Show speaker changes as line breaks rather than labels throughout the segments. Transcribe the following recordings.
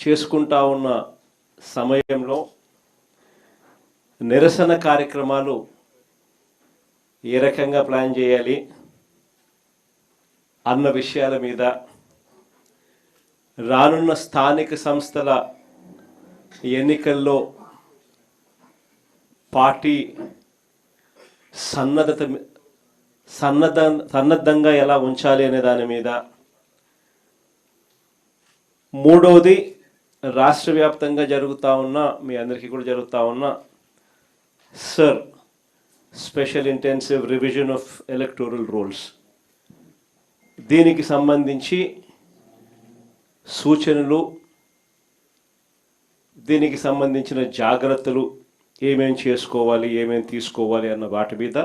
చేసుకుంటా ఉన్న సమయంలో నిరసన కార్యక్రమాలు ఏ రకంగా ప్లాన్ చేయాలి అన్న విషయాల మీద, రానున్న స్థానిక సంస్థల ఎన్నికల్లో పార్టీ సన్నద్ధంగా ఎలా ఉంచాలి అనే దాని మీద, మూడవది రాష్ట్ర వ్యాప్తంగా జరుగుతూ ఉన్న, మీ అందరికీ కూడా జరుగుతూ ఉన్న sir special intensive revision of electoral rules, దీనికి సంబంధించి సూచనలు, దీనికి సంబంధించిన జాగ్రత్తలు ఏమేం చేసుకోవాలి, ఏమేం తీసుకోవాలి అన్న వాటి మీద,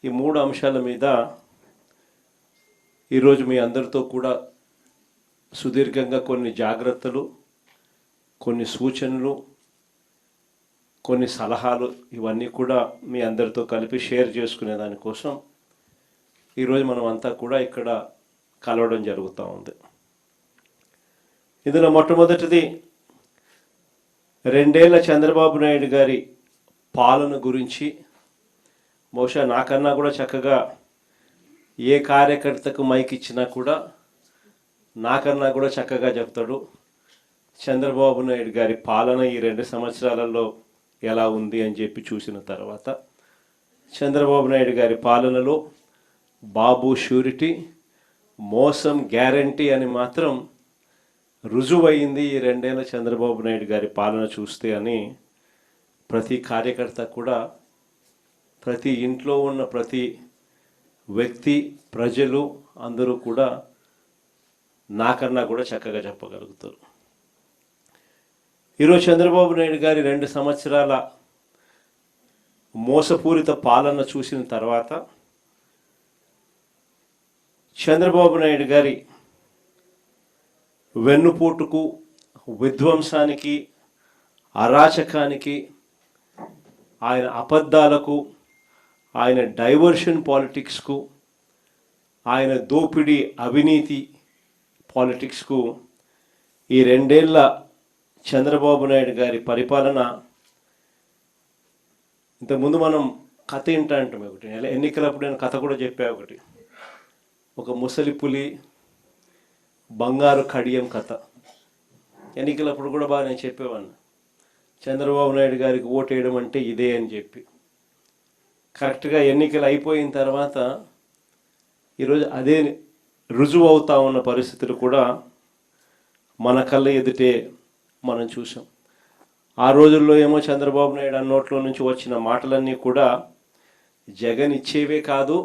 ఈ మూడు అంశాల మీద ఈరోజు మీ అందరితో కూడా సుదీర్ఘంగా కొన్ని జాగ్రత్తలు, కొన్ని సూచనలు, కొన్ని సలహాలు ఇవన్నీ కూడా మీ అందరితో కలిపి షేర్ చేసుకునే దానికోసం ఈరోజు మనం అంతా కూడా ఇక్కడ కలవడం జరుగుతూ ఉంది. ఇందులో మొట్టమొదటిది 2 ఏళ్ల చంద్రబాబు నాయుడు గారి పాలన గురించి బహుశా నాకన్నా కూడా చక్కగా ఏ కార్యకర్తకు మైక్ ఇచ్చినా కూడా నాకన్నా కూడా చక్కగా చెప్తాడు చంద్రబాబు నాయుడు గారి పాలన ఈ 2 సంవత్సరాలలో ఎలా ఉంది అని చెప్పి చూసిన తర్వాత, చంద్రబాబు నాయుడు గారి పాలనలో బాబు షూరిటీ, మోసం గ్యారంటీ అని మాత్రం రుజువైంది ఈ 2 ఏళ్ల చంద్రబాబు నాయుడు గారి పాలన చూస్తే అని ప్రతి కార్యకర్త కూడా, ప్రతి ఇంట్లో ఉన్న ప్రతి వ్యక్తి, ప్రజలు అందరూ కూడా నాకన్నా కూడా చక్కగా చెప్పగలుగుతారు. ఈరోజు చంద్రబాబు నాయుడు గారి 2 సంవత్సరాల మోసపూరిత పాలన చూసిన తర్వాత, చంద్రబాబు నాయుడు గారి వెన్నుపోటుకు, విధ్వంసానికి, అరాచకానికి, ఆయన అబద్ధాలకు, ఆయన డైవర్షన్ పాలిటిక్స్కు, ఆయన దోపిడీ అవినీతి పాలిటిక్స్కు ఈ 2 ఏళ్ల చంద్రబాబు నాయుడు గారి పరిపాలన, ఇంతకుముందు మనం కథ వింటా అంటాం ఒకటి, ఎన్నికలప్పుడు నేను కథ కూడా చెప్పా ఒకటి, ఒక ముసలి పులి బంగారు కడియం కథ. ఎన్నికలప్పుడు కూడా బాగా నేను చెప్పేవాడిని, చంద్రబాబు నాయుడు గారికి ఓటు వేయడం అంటే ఇదే అని చెప్పి. కరెక్ట్గా ఎన్నికలు అయిపోయిన తర్వాత ఈరోజు అదే రుజువు అవుతా ఉన్న పరిస్థితులు కూడా మన కళ్ళ ఎదుటే మనం చూసాం. ఆ రోజుల్లో ఏమో చంద్రబాబు నాయుడు నోట్లో నుంచి వచ్చిన మాటలన్నీ కూడా జగన్ ఇచ్చేవే కాదు,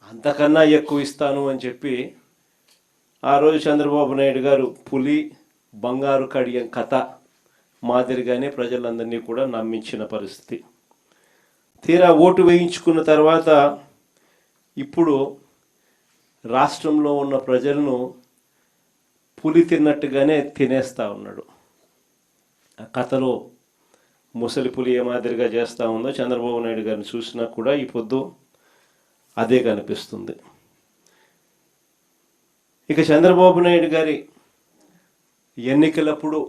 అంతకన్నా ఎక్కువ ఇస్తాను అని చెప్పి ఆ రోజు చంద్రబాబు నాయుడు గారు పులి బంగారు కడియం కథ మాదిరిగానే ప్రజలందరినీ కూడా నమ్మించిన పరిస్థితి. తీరా ఓటు వేయించుకున్న తర్వాత ఇప్పుడు రాష్ట్రంలో ఉన్న ప్రజలను పులి తిన్నట్టుగానే తినేస్తూ ఉన్నాడు. ఆ కథలో ముసలి పులి ఏ మాదిరిగా చేస్తూ ఉందో చంద్రబాబు నాయుడు గారిని చూసినా కూడా ఈ పొద్దు అదే కనిపిస్తుంది. ఇక చంద్రబాబు నాయుడు గారి ఎన్నికలప్పుడు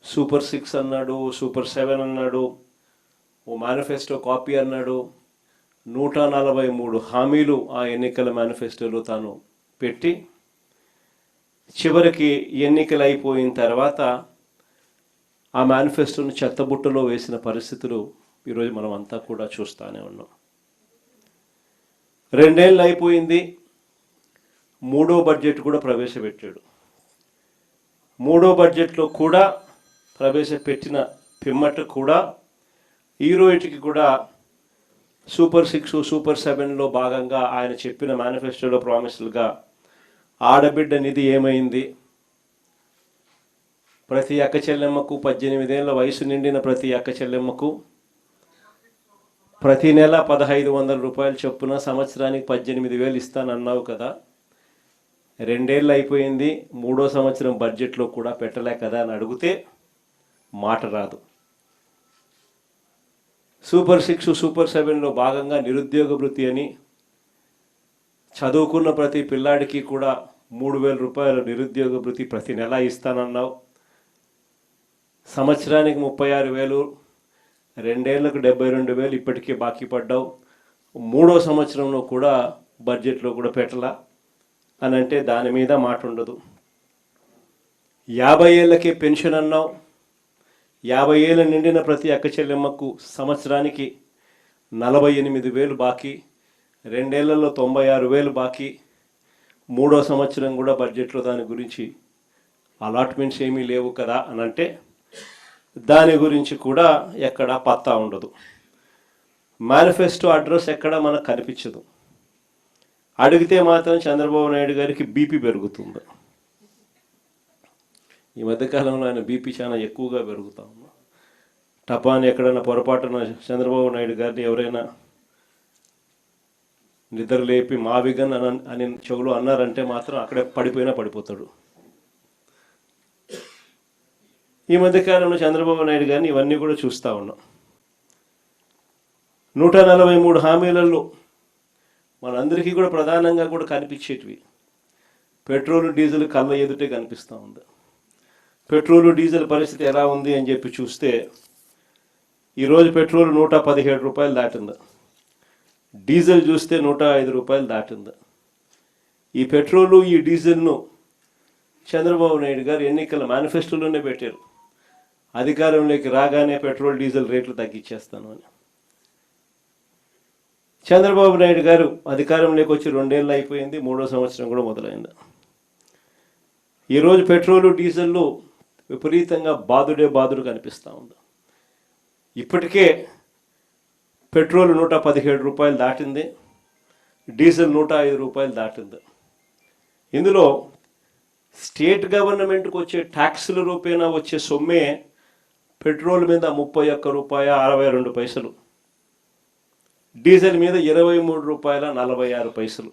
సూపర్ 6 అన్నాడు, సూపర్ 7 అన్నాడు, ఓ మేనిఫెస్టో కాపీ అన్నాడు, 143 హామీలు ఆ ఎన్నికల మేనిఫెస్టోలో తాను పెట్టి, చివరికి ఎన్నికలు అయిపోయిన తర్వాత ఆ మేనిఫెస్టోను చెత్తబుట్టలో వేసిన పరిస్థితులు ఈరోజు మనం అంతా కూడా చూస్తూనే ఉన్నాం. 2 ఏళ్ళు అయిపోయింది, 3వ బడ్జెట్ కూడా ప్రవేశపెట్టాడు. 3వ బడ్జెట్లో కూడా ప్రవేశపెట్టిన పిమ్మట కూడా ఈ రోజుకి కూడా సూపర్ 6, సూపర్ 7లో భాగంగా ఆయన చెప్పిన మేనిఫెస్టోలో ప్రామిసులుగా ఆడబిడ్డ నిధి ఏమైంది, ప్రతి అక్క చెల్లెమ్మకు 18 ఏళ్ల వయసు నిండిన ప్రతి అక్క చెల్లెమ్మకు ప్రతి నెల 1500 రూపాయలు చొప్పున సంవత్సరానికి 18,000 ఇస్తానన్నావు కదా, 2 ఏళ్ళు అయిపోయింది, 3వ సంవత్సరం బడ్జెట్లో కూడా పెట్టలే కదా అని అడిగితే మాట రాదు. సూపర్ 6, సూపర్ 7లో భాగంగా నిరుద్యోగ వృత్తి అని, చదువుకున్న ప్రతి పిల్లాడికి కూడా 3,000 రూపాయలు నిరుద్యోగ భృతి ప్రతి నెల ఇస్తానన్నావు. సంవత్సరానికి 36,000, 2 ఏళ్లకు 72,000 ఇప్పటికే బాకీ పడ్డావు. 3వ సంవత్సరంలో కూడా బడ్జెట్లో కూడా పెట్టలా అని అంటే దాని మీద మాట ఉండదు. 50 ఏళ్ళకే పెన్షన్ అన్నావు. 50 ఏళ్ళ నిండిన ప్రతి అక్క చెల్లెమ్మకు సంవత్సరానికి 48,000 బాకీ, 2 ఏళ్లలో 96,000 బాకీ. 3వ సంవత్సరం కూడా బడ్జెట్లో దాని గురించి అలాట్మెంట్స్ ఏమీ లేవు కదా అని అంటే దాని గురించి కూడా ఎక్కడా పత్తా ఉండదు. మేనిఫెస్టో అడ్రస్ ఎక్కడా మనకు కనిపించదు. అడిగితే మాత్రం చంద్రబాబు నాయుడు గారికి బీపీ పెరుగుతుంది. ఈ మధ్యకాలంలో ఆయన బీపీ చాలా ఎక్కువగా పెరుగుతా ఉంది. టపాని ఎక్కడైనా పొరపాటున చంద్రబాబు నాయుడు గారిని ఎవరైనా నిద్ర లేపి మావిగన్ అని చెవులు అన్నారంటే మాత్రం అక్కడే పడిపోతాడు. ఈ మధ్యకాలంలో చంద్రబాబు నాయుడు గారిని ఇవన్నీ కూడా చూస్తూ ఉన్నాం. 143 హామీలలో మనందరికీ కూడా ప్రధానంగా కూడా కనిపించేటివి పెట్రోలు డీజిల్ కళ్ళ ఎదుటే కనిపిస్తూ ఉంది. పెట్రోలు డీజిల్ పరిస్థితి ఎలా ఉంది అని చెప్పి చూస్తే ఈరోజు పెట్రోల్ 117 రూపాయలు దాటింది. డీజిల్ చూస్తే 105 రూపాయలు దాటింది. ఈ పెట్రోలు ఈ డీజిల్ను చంద్రబాబు నాయుడు గారు ఎన్నికల మేనిఫెస్టోలోనే పెట్టారు. అధికారంలోకి రాగానే పెట్రోల్ డీజిల్ రేట్లు తగ్గించేస్తాను అని. చంద్రబాబు నాయుడు గారు అధికారంలోకి వచ్చి 2 ఏళ్ళు అయిపోయింది. 3వ సంవత్సరం కూడా మొదలైంది. ఈరోజు పెట్రోలు డీజిల్లు విపరీతంగా బాదుడు కనిపిస్తూ ఉంది. ఇప్పటికే పెట్రోల్ 117 రూపాయలు దాటింది, డీజిల్ 105 రూపాయలు దాటింది. ఇందులో స్టేట్ గవర్నమెంట్కి వచ్చే ట్యాక్సుల రూపేణా వచ్చే సొమ్మే పెట్రోల్ మీద 31 రూపాయ 62 పైసలు, డీజిల్ మీద 23 రూపాయల 46 పైసలు.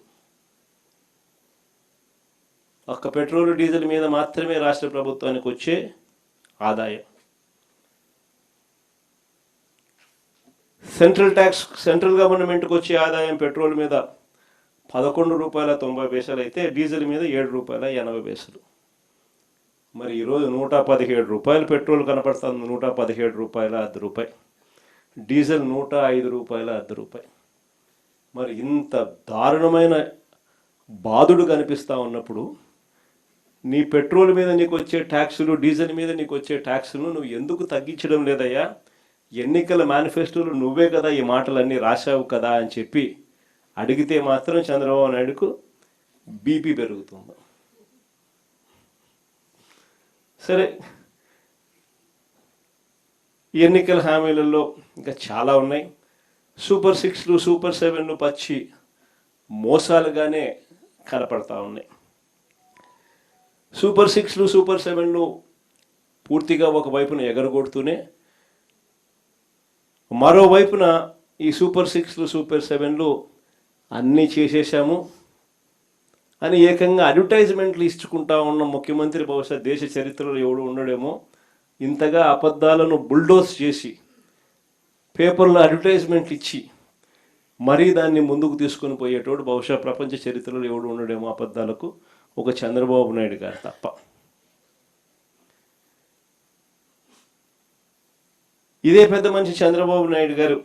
ఒక్క పెట్రోల్ డీజిల్ మీద మాత్రమే రాష్ట్ర ప్రభుత్వానికి వచ్చే ఆదాయం. సెంట్రల్ గవర్నమెంట్కి వచ్చే ఆదాయం పెట్రోల్ మీద 11 రూపాయల 90 పైసలు అయితే డీజిల్ మీద 7 రూపాయల 80 పైసలు. మరి ఈరోజు 117 రూపాయలు పెట్రోల్ కనపడుతుంది, 117 రూపాయల 10 రూపాయలు, డీజిల్ 105 రూపాయల 10 రూపాయలు. మరి ఇంత దారుణమైన బాధుడు కనిపిస్తూ ఉన్నప్పుడు నీ పెట్రోల్ మీద నీకు వచ్చే ట్యాక్సులు, డీజిల్ మీద నీకు వచ్చే ట్యాక్సులు నువ్వు ఎందుకు తగ్గించడం లేదయ్యా? ఎన్నికల మేనిఫెస్టోలు నువ్వే కదా ఈ మాటలన్నీ రాశావు కదా అని చెప్పి అడిగితే మాత్రం చంద్రబాబు నాయుడుకు బీపీ పెరుగుతుంది. సరే, ఎన్నికల హామీలలో ఇంకా చాలా ఉన్నాయి. సూపర్ 6లు సూపర్ 7లు పచ్చి మోసాలుగానే కనపడతా ఉన్నాయి. సూపర్ 6లు సూపర్ 7లు పూర్తిగా ఒకవైపున ఎగరగొడుతూనే మరోవైపున ఈ సూపర్ 6లు సూపర్ 7లు అన్నీ చేసేసాము అని ఏకంగా అడ్వర్టైజ్మెంట్లు ఇచ్చుకుంటా ఉన్న ముఖ్యమంత్రి బహుశా దేశ చరిత్రలో ఎవడు ఉండడేమో. ఇంతగా అబద్ధాలను బుల్డోస్ చేసి పేపర్లో అడ్వర్టైజ్మెంట్లు ఇచ్చి మరీ దాన్ని ముందుకు తీసుకొని పోయేటోడు బహుశా ప్రపంచ చరిత్రలో ఎవడు ఉండడేమో అబద్ధాలకు, ఒక చంద్రబాబు నాయుడు గారు తప్ప. ఇదే పెద్ద మనిషి చంద్రబాబు నాయుడు గారు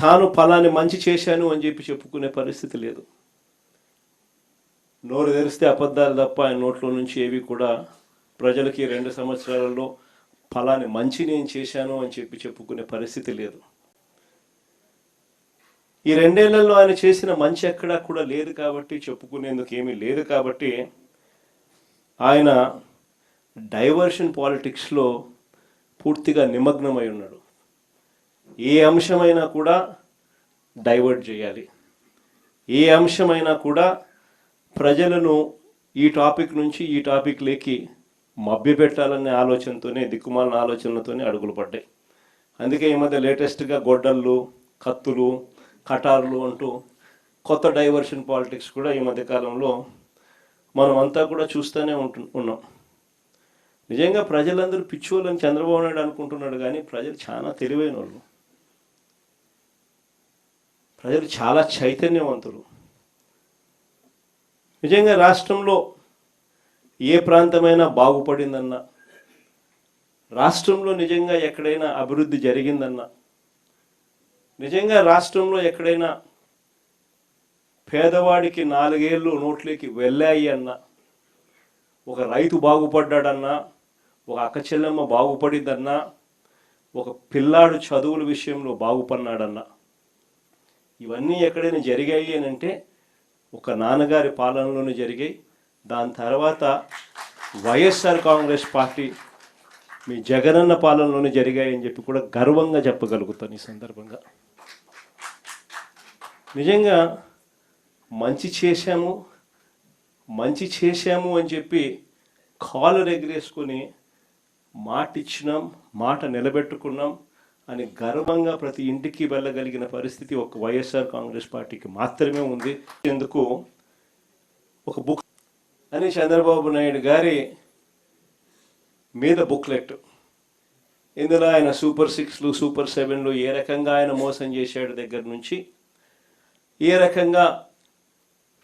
తాను ఫలాని మంచి చేశాను అని చెప్పి చెప్పుకునే పరిస్థితి లేదు. నోరు తెరిస్తే అబద్ధాలు తప్ప ఆయన నోట్లో నుంచి ఏవి కూడా ప్రజలకి 2 సంవత్సరాలలో ఫలాని మంచి నేను చేశాను అని చెప్పి చెప్పుకునే పరిస్థితి లేదు. ఈ 2 ఏళ్లలో ఆయన చేసిన మంచి ఎక్కడా కూడా లేదు కాబట్టి, చెప్పుకునేందుకు ఏమీ లేదు కాబట్టి ఆయన డైవర్షన్ పాలిటిక్స్లో పూర్తిగా నిమగ్నమై ఉన్నాడు. ఏ అంశమైనా కూడా డైవర్ట్ చేయాలి, ఏ అంశమైనా కూడా ప్రజలను ఈ టాపిక్ నుంచి ఈ టాపిక్లోకి మభ్యపెట్టాలనే ఆలోచనతోనే, దిక్కుమాలిన ఆలోచనలతోనే అడుగులు పడ్డాయి. అందుకే ఈ మధ్య లేటెస్ట్గా గొడ్డళ్ళు, కత్తులు, కటార్లు అంటూ కొత్త డైవర్షన్ పాలిటిక్స్ కూడా ఈ మధ్యకాలంలో మనం అంతా కూడా చూస్తూనే ఉన్నాం. నిజంగా ప్రజలందరూ పిచ్చోళ్ళని చంద్రబాబు నాయుడు అనుకుంటున్నాడు, కానీ ప్రజలు చాలా తెలివైన వాళ్ళు, ప్రజలు చాలా చైతన్యవంతులు. నిజంగా రాష్ట్రంలో ఏ ప్రాంతమైనా బాగుపడిందన్నా, రాష్ట్రంలో నిజంగా ఎక్కడైనా అభివృద్ధి జరిగిందన్నా, నిజంగా రాష్ట్రంలో ఎక్కడైనా పేదవాడికి 4 ఏళ్ళు నోట్లోకి వెళ్ళాయి అన్నా, ఒక రైతు బాగుపడ్డాడన్నా, ఒక అక్క చెల్లెమ్మ బాగుపడిందన్నా, ఒక పిల్లాడు చదువుల విషయంలో బాగుపడినాడన్నా, ఇవన్నీ ఎక్కడైనా జరిగాయి అని అంటే ఒక నాన్నగారి పాలనలోనే జరిగాయి. దాని తర్వాత వైఎస్ఆర్ కాంగ్రెస్ పార్టీ మీ జగనన్న పాలనలోనే జరిగాయని చెప్పి కూడా గర్వంగా చెప్పగలుగుతాను ఈ సందర్భంగా. నిజంగా మంచి చేశాము అని చెప్పి కాలర్ ఎగిరేసుకొని మాట ఇచ్చినాం, మాట నిలబెట్టుకున్నాం అని గర్వంగా ప్రతి ఇంటికి వెళ్ళగలిగిన పరిస్థితి ఒక వైఎస్ఆర్ కాంగ్రెస్ పార్టీకి మాత్రమే ఉంది. ఎందుకు ఒక బుక్ అని చంద్రబాబు నాయుడు గారి మీద బుక్లెట్, ఇందులో ఆయన సూపర్ 6లు సూపర్ 7లు ఏ రకంగా ఆయన మోసం చేశాడు దగ్గర నుంచి, ఏ రకంగా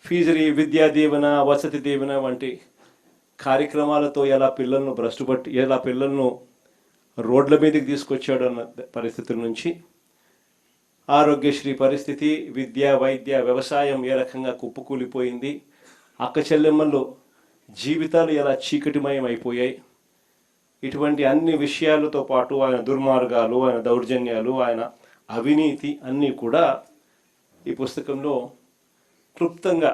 ఫీజు విద్యా దీవెన, వసతి దీవెన వంటి కార్యక్రమాలతో ఎలా పిల్లలను రోడ్ల మీదకి తీసుకొచ్చాడు అన్న పరిస్థితుల నుంచి, ఆరోగ్యశ్రీ పరిస్థితి, విద్య, వైద్య, వ్యవసాయం ఏ రకంగా కుప్పకూలిపోయింది, అక్క చెల్లెమ్మలు జీవితాలు ఎలా చీకటిమయం అయిపోయాయి, ఇటువంటి అన్ని విషయాలతో పాటు ఆయన దుర్మార్గాలు, ఆయన దౌర్జన్యాలు, ఆయన అవినీతి అన్నీ కూడా ఈ పుస్తకంలో క్లుప్తంగా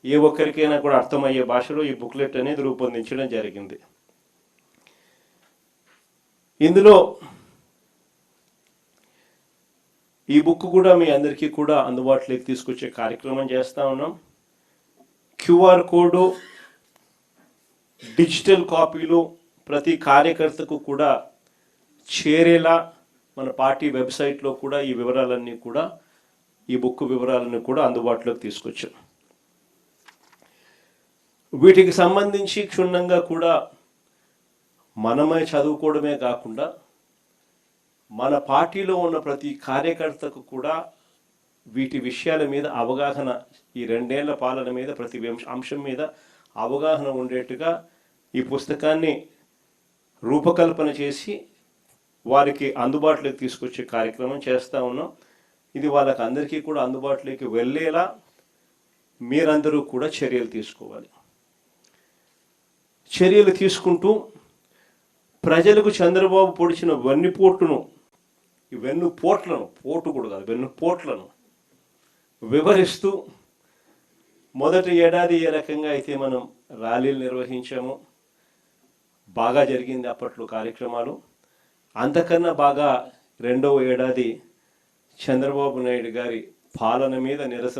ఏ ఒక్కరికైనా కూడా అర్థమయ్యే భాషలో ఈ బుక్లెట్ అనేది రూపొందించడం జరిగింది. ఇందులో ఈ బుక్ కూడా మీ అందరికీ కూడా అందుబాటులోకి తీసుకొచ్చే కార్యక్రమం చేస్తూ ఉన్నాం. క్యూఆర్ కోడ్, డిజిటల్ కాపీలు ప్రతి కార్యకర్తకు కూడా చేరేలా మన పార్టీ వెబ్సైట్లో కూడా ఈ వివరాలన్నీ కూడా, ఈ బుక్ వివరాలన్నీ కూడా అందుబాటులోకి తీసుకొచ్చాం. వీటికి సంబంధించి క్షుణ్ణంగా కూడా మనమే చదువుకోవడమే కాకుండా మన పార్టీలో ఉన్న ప్రతి కార్యకర్తకు కూడా వీటి విషయాల మీద అవగాహన, ఈ 2 ఏళ్ల పాలన మీద ప్రతి అంశం మీద అవగాహన ఉండేట్టుగా ఈ పుస్తకాన్ని రూపకల్పన చేసి వారికి అందుబాటులోకి తీసుకొచ్చే కార్యక్రమం చేస్తూ ఉన్నాం. ఇది వాళ్ళకి అందరికీ కూడా అందుబాటులోకి వెళ్ళేలా మీరందరూ కూడా చర్యలు తీసుకోవాలి. చర్యలు తీసుకుంటూ ప్రజలకు చంద్రబాబు పొడిచిన వెన్నుపోట్లను వివరిస్తూ, మొదటి ఏడాది ఏ రకంగా అయితే మనం ర్యాలీలు నిర్వహించామో బాగా జరిగింది అప్పట్లో కార్యక్రమాలు, అంతకన్నా బాగా రెండవ ఏడాది చంద్రబాబు నాయుడు గారి పాలన మీద నిరసన